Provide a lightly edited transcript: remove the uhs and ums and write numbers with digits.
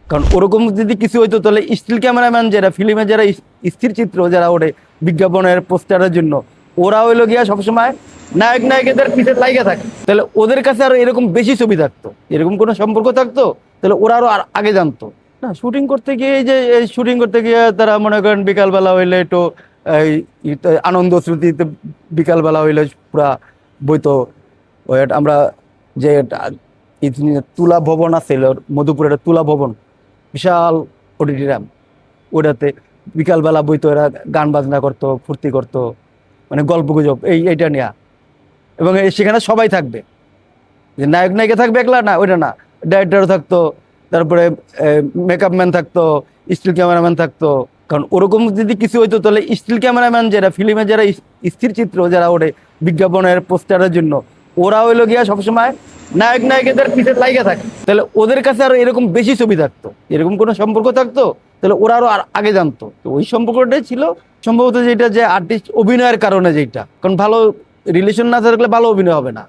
কারণ ওরকম যদি কিছু হইতো তাহলে স্টিল ক্যামেরাম্যান যারা ফিল্মে যারা স্থির চিত্র যারা ওরে বিজ্ঞাপনের পোস্টারের জন্য ওরা হইলো গিয়া সবসময় নায়ক নায়িকাদের পিছে লাইগা থাকে, তাহলে ওদের কাছে আরো এরকম বেশি ছবি থাকতো, এরকম কোনো সম্পর্ক থাকতো, তাহলে ওরা আরো আগে জানতো। না শুটিং করতে গিয়ে এই যে শুটিং করতে গিয়ে তারা মনে করেন বিকালবেলা হইলে একটু এই আনন্দ স্মৃতিতে বিকালবেলা হইলে পুরা বইতো। আমরা যে তুলা ভবন আছে মধুপুরের একটা তুলা ভবন, বিশাল অডিটোরিয়াম, ওটাতে বিকালবেলা বইতো, এরা গান বাজনা করতো, ফুর্তি করতো, মানে গল্প গুজব এইটা নিয়ে। এবং সেখানে সবাই থাকবে, যে নায়ক নায়িকা থাকবে একলা না, ওইটা না, ডাইরেক্টরও থাকতো, তারপরে মেকআপ ম্যান থাকতো, স্টিল ক্যামেরাম্যান থাকতো। কারণ ওরকম যদি কিছু হইতো তাহলে স্টিল ক্যামেরাম্যান যারা ফিল্মে যারা স্থির চিত্র যারা ওরে বিজ্ঞাপনের পোস্টারের জন্য ওরা হইলো গিয়া সবসময় নায়ক নায়িকাদের পিছে লাইগা থাকে, তাহলে ওদের কাছে আরো এরকম বেশি ছবি থাকতো, এরকম কোনো সম্পর্ক থাকতো, তাহলে ওরা আরো আগে জানতো। তো ওই সম্পর্কটাই ছিল সম্ভবত যেটা, যে আর্টিস্ট অভিনয়ের কারণে, যেটা কারণ ভালো রিলেশন না থাকলে ভালো অভিনয় হবে না।